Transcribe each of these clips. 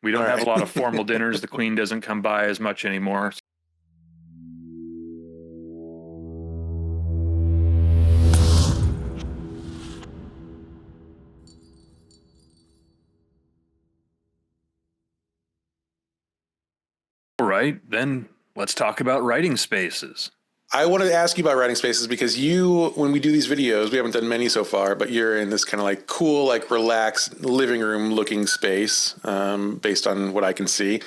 We don't All have a right. lot of formal dinners. The queen doesn't come by as much anymore. All right, then let's talk about writing spaces. I wanted to ask you about writing spaces because when we do these videos, we haven't done many so far, but you're in this kind of like cool, like relaxed living room looking space, based on what I can see.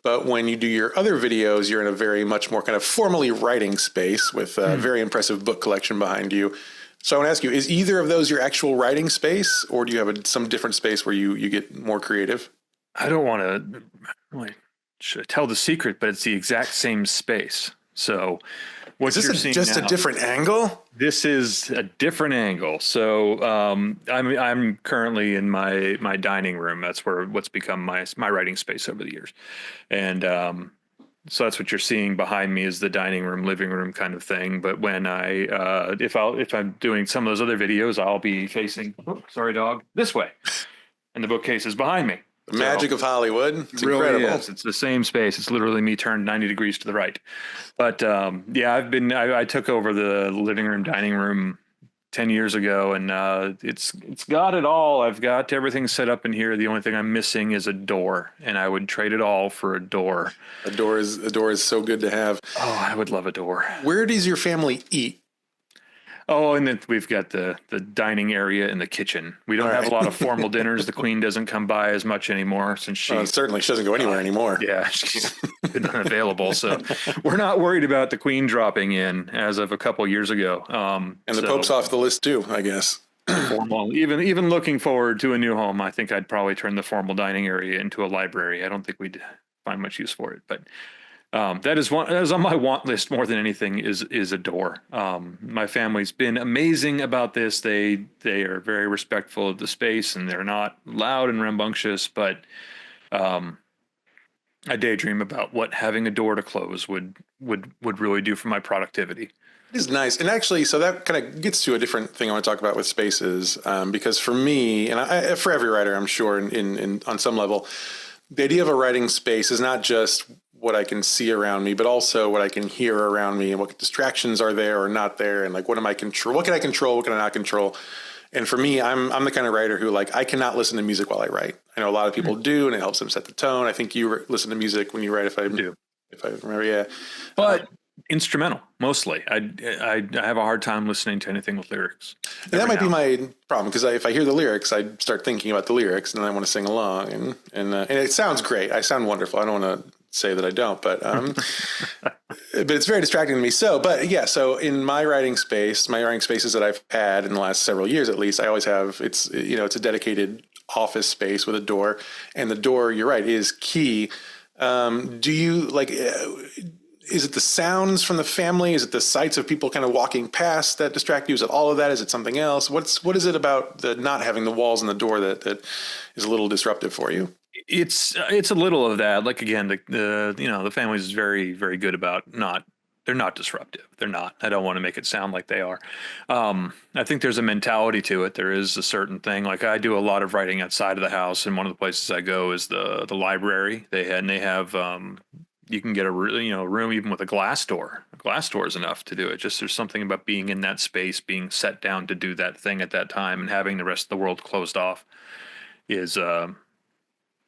But when you do your other videos, you're in a very much more kind of formally writing space with a very impressive book collection behind you. So I want to ask you, is either of those your actual writing space, or do you have some different space where you get more creative? I don't want to like should tell the secret, but it's the exact same space. So Is what this you're seeing just a now, different angle? this is a different angle. So I'm currently in my dining room. That's what's become my writing space over the years, and so that's what you're seeing behind me is the dining room, living room kind of thing. But when if I'm doing some of those other videos, I'll be facing, oh, sorry dog, this way, and the bookcase is behind me. The So magic of Hollywood. It's really incredible. is. It's the same space. It's literally me turned 90 degrees to the right. But yeah, I took over the living room, dining room 10 years ago, and it's got it all. I've got everything set up in here. The only thing I'm missing is a door, and I would trade it all for a door. A door is so good to have. Oh, I would love a door. Where does your family eat? Oh, and then we've got the dining area and the kitchen. We don't All have a right. lot of formal dinners. The queen doesn't come by as much anymore since Certainly, she doesn't go anywhere anymore. yeah, she's been unavailable. So we're not worried about the queen dropping in as of a couple years ago. And the Pope's off the list too, I guess. Formal, even looking forward to a new home, I think I'd probably turn the formal dining area into a library. I don't think we'd find much use for it, but that is on my want list more than anything is a door. My family's been amazing about this. They are very respectful of the space and they're not loud and rambunctious, but I daydream about what having a door to close would really do for my productivity. It is nice. And actually, so that kind of gets to a different thing I want to talk about with spaces. Because for me, and for every writer, I'm sure, on some level, the idea of a writing space is not just what I can see around me, but also what I can hear around me and what distractions are there or not there. And like, what am I control? What can I control? What can I not control? And for me, I'm the kind of writer who like, I cannot listen to music while I write. I know a lot of people do, and it helps them set the tone. I think you listen to music when you write, I do. if I remember. Yeah. But instrumental mostly. I have a hard time listening to anything with lyrics. And that might be my problem because if I hear the lyrics, I start thinking about the lyrics and then I want to sing along and it sounds great. I sound wonderful. I don't want to say that I don't, but but it's very distracting to me. So, but yeah, so in my writing spaces that I've had in the last several years, at least, I always have, it's a dedicated office space with a door, and the door, you're right, is key. Do you like, is it the sounds from the family? Is it the sights of people kind of walking past that distract you? Is it all of that? Is it something else? What is it about the not having the walls and the door that is a little disruptive for you? It's a little of that. Like again, the family is very very good about they're not disruptive. They're not. I don't want to make it sound like they are. I think there's a mentality to it. There is a certain thing. Like I do a lot of writing outside of the house, and one of the places I go is the library. They have you can get a room even with a glass door. A glass door is enough to do it. Just there's something about being in that space, being set down to do that thing at that time, and having the rest of the world closed off is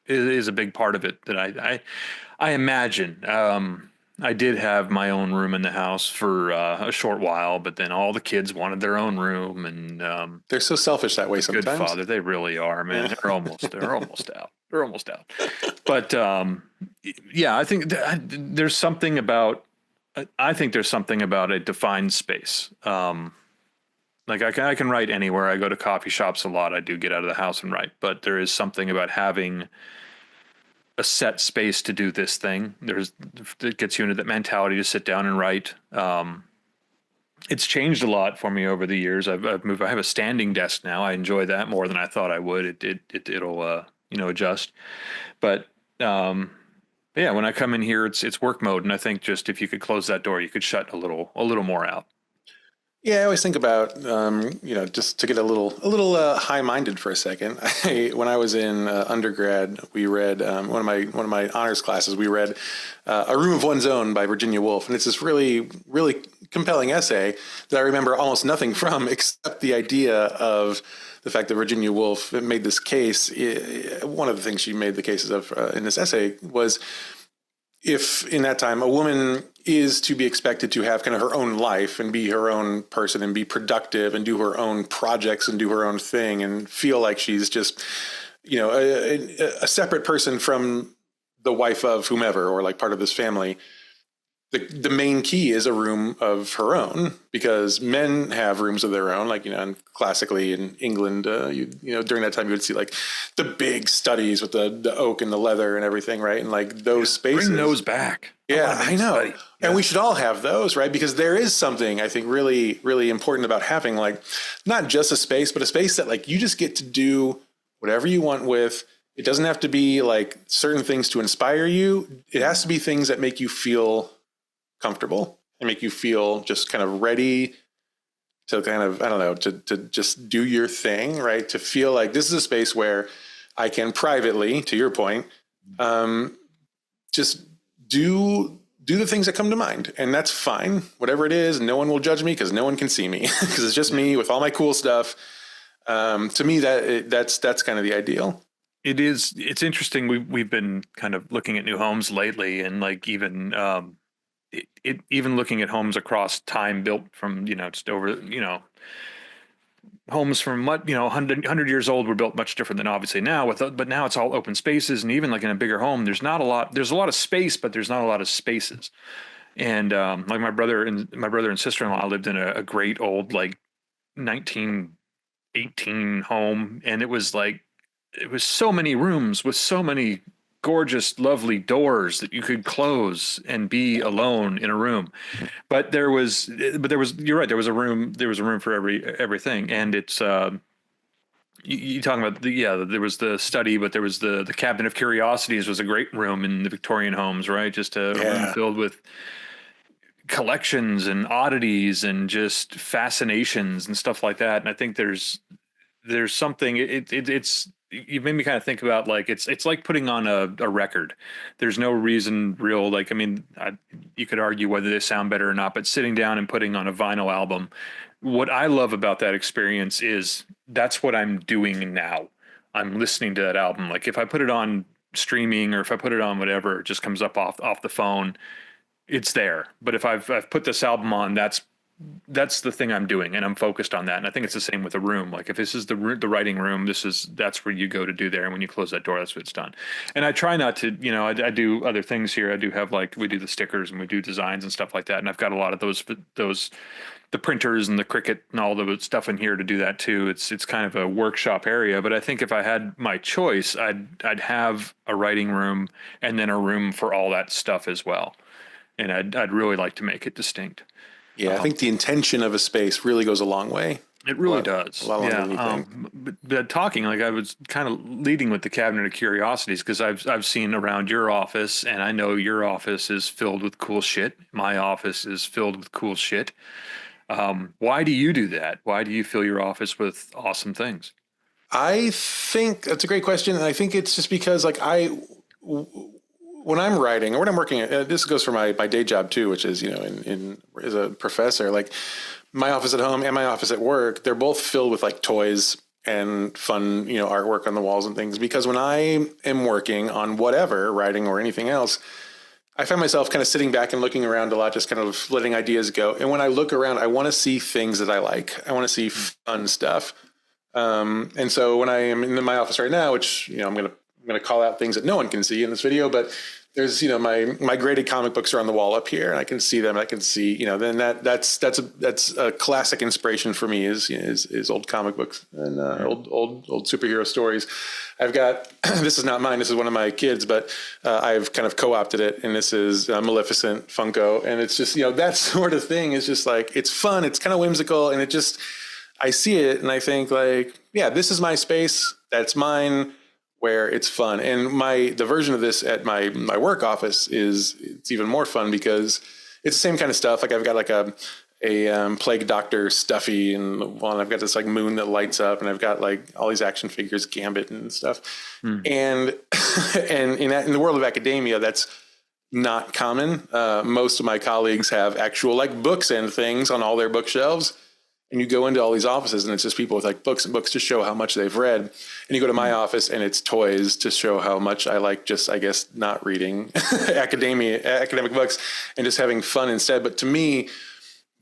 is a big part of it that I imagine. I did have my own room in the house for a short while, but then all the kids wanted their own room, and They're so selfish that way good sometimes. father, they really are, man. Yeah. They're almost out. They're almost out. But yeah, I think there's something about. I think there's something about a defined space. Like I can write anywhere. I go to coffee shops a lot. I do get out of the house and write, but there is something about having a set space to do this thing. It gets you into that mentality to sit down and write. It's changed a lot for me over the years. I've moved. I have a standing desk now. I enjoy that more than I thought I would. It'll adjust. But yeah, when I come in here, it's work mode, and I think just if you could close that door, you could shut a little more out. Yeah, I always think about, just to get a little high-minded for a second. When I was in undergrad, we read one of my honors classes. We read "A Room of One's Own" by Virginia Woolf, and it's this really really compelling essay that I remember almost nothing from, except the idea of the fact that Virginia Woolf made this case. One of the things she made the cases of in this essay was, if in that time a woman is to be expected to have kind of her own life and be her own person and be productive and do her own projects and do her own thing and feel like she's just, a separate person from the wife of whomever, or like part of this family, the main key is a room of her own, because men have rooms of their own. Like, and classically in England, during that time you would see like the big studies with the oak and the leather and everything, right? And like those spaces. Bring those back. Yeah, I know. Study. And we should all have those, right? Because there is something I think really, really important about having like not just a space, but a space that like you just get to do whatever you want with. It doesn't have to be like certain things to inspire you. It has to be things that make you feel comfortable and make you feel just kind of ready to kind of, I don't know, to just do your thing, right? To feel like this is a space where I can privately, to your point, just do the things that come to mind. And that's fine. Whatever it is, no one will judge me because no one can see me because it's just me with all my cool stuff. To me, that's kind of the ideal. It's interesting. We've been kind of looking at new homes lately, and like even even looking at homes across time built from, just over, homes from 100 years old were built much different than obviously now but now it's all open spaces. And even like in a bigger home, there's a lot of space, but there's not a lot of spaces. And like my brother and sister-in-law lived in a great old like 1918 home, and it was so many rooms with so many gorgeous, lovely doors that you could close and be alone in a room. But you're right. There was a room for everything. And it's, you talking about there was the study, but there was the Cabinet of Curiosities was a great room in the Victorian homes, right? Just a room filled with collections and oddities and just fascinations and stuff like that. And I think there's something, it's, you made me kind of think about like it's like putting on a record. There's no reason real, like, I mean, you could argue whether they sound better or not, but sitting down and putting on a vinyl album, what I love about that experience is that's what I'm doing now. I'm listening to that album. Like if I put it on streaming or if I put it on whatever, it just comes up off the phone, it's there. But if I've put this album on, that's the thing I'm doing, and I'm focused on that. And I think it's the same with a room. Like if this is the writing room, that's where you go to do there. And when you close that door, that's what it's done. And I try not to, I do other things here. I do have we do the stickers and we do designs and stuff like that. And I've got a lot of those, the printers and the Cricut and all the stuff in here to do that too. It's kind of a workshop area, but I think if I had my choice, I'd have a writing room and then a room for all that stuff as well. And I'd really like to make it distinct. Yeah, I think the intention of a space really goes a long way. It really does. A lot longer than you think. But talking, like I was kind of leading with the Cabinet of Curiosities because I've seen around your office, and I know your office is filled with cool shit. My office is filled with cool shit. Why do you do that? Why do you fill your office with awesome things? I think that's a great question. And I think it's just because like when I'm writing or when I'm working, this goes for my day job too, which is, as a professor, like my office at home and my office at work, they're both filled with like toys and fun, artwork on the walls and things. Because when I am working on whatever, writing or anything else, I find myself kind of sitting back and looking around a lot, just kind of letting ideas go. And when I look around, I want to see things that I like. I want to see fun stuff. And so when I am in my office right now, which, I'm going to call out things that no one can see in this video, but there's, my graded comic books are on the wall up here and I can see them. I can see, then that's a classic inspiration for me is old comic books and old superhero stories. I've got, this is not mine. This is one of my kids, but I've kind of co-opted it. And this is Maleficent Funko. And it's just, that sort of thing is just like, it's fun. It's kind of whimsical. And I see it and I think like, yeah, this is my space. That's mine. Where it's fun. And the version of this at my work office it's even more fun because it's the same kind of stuff. Like I've got like a plague doctor stuffy, and one I've got this like moon that lights up, and I've got like all these action figures, Gambit and stuff. And and in the world of academia, that's not common. Most of my colleagues have actual like books and things on all their bookshelves. And you go into all these offices and it's just people with like books and books to show how much they've read. And you go to my office and it's toys to show how much I like just, I guess, not reading academic books and just having fun instead. But to me,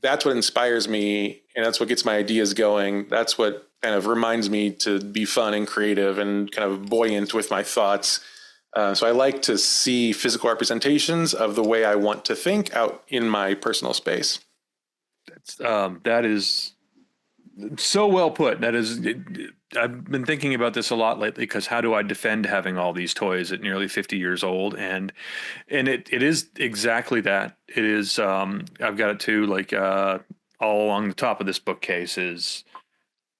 that's what inspires me. And that's what gets my ideas going. That's what kind of reminds me to be fun and creative and kind of buoyant with my thoughts. So I like to see physical representations of the way I want to think out in my personal space. That is so well put. I've been thinking about this a lot lately because how do I defend having all these toys at nearly 50 years old? And it is exactly that. It is, I've got it too, like all along the top of this bookcase is,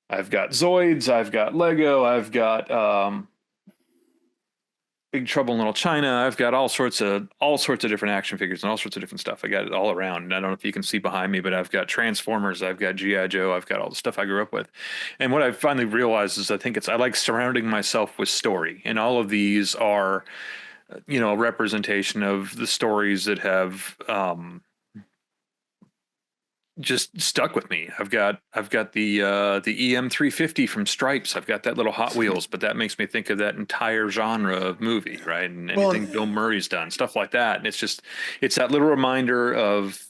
I've got Zoids, I've got Lego, I've got Big Trouble in Little China. I've got all sorts of different action figures and all sorts of different stuff. I got it all around. And I don't know if you can see behind me, but I've got Transformers. I've got G.I. Joe. I've got all the stuff I grew up with. And what I finally realized is I like surrounding myself with story. And all of these are, a representation of the stories that have just stuck with me. I've got the EM350 from Stripes. I've got that little Hot Wheels, but that makes me think of that entire genre of movie, right? And anything Bill Murray's done, stuff like that. And it's that little reminder of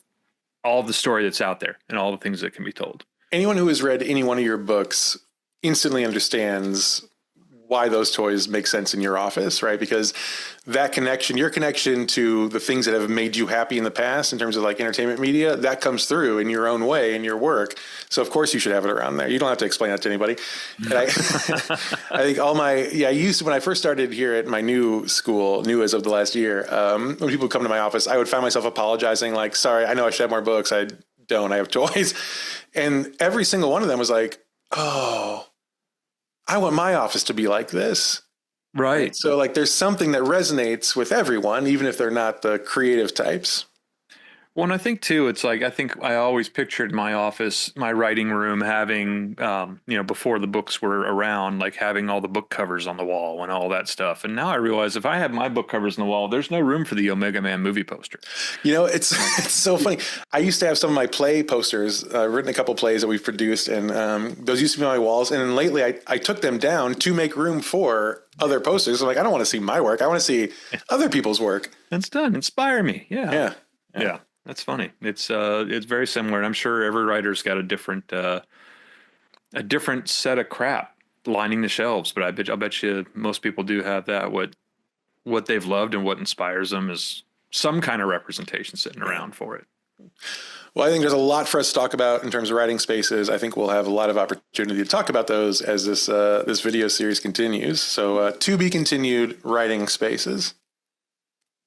all the story that's out there and all the things that can be told. Anyone who has read any one of your books instantly understands why those toys make sense in your office, right? Because that connection, your connection to the things that have made you happy in the past in terms of like entertainment media, that comes through in your own way in your work. So of course you should have it around there. You don't have to explain that to anybody. And I think I used to, when I first started here at my new school, new as of the last year, when people would come to my office, I would find myself apologizing like, sorry, I know I should have more books. I don't, I have toys. And every single one of them was like, oh, I want my office to be like this. Right. So like there's something that resonates with everyone, even if they're not the creative types. Well, and I think too, it's like, I think I always pictured my office, my writing room having, before the books were around, like having all the book covers on the wall and all that stuff. And now I realize if I have my book covers on the wall, there's no room for the Omega Man movie poster. It's so funny. I used to have some of my play posters, written a couple plays that we've produced, and those used to be on my walls. And then lately I took them down to make room for other posters. I'm like, I don't want to see my work. I want to see other people's work. That's done. Inspire me. Yeah. Yeah. That's funny. It's very similar, and I'm sure every writer's got a different set of crap lining the shelves. But I'll bet you most people do have that. What they've loved and what inspires them is some kind of representation sitting around for it. Well, I think there's a lot for us to talk about in terms of writing spaces. I think we'll have a lot of opportunity to talk about those as this video series continues. So to be continued, writing spaces.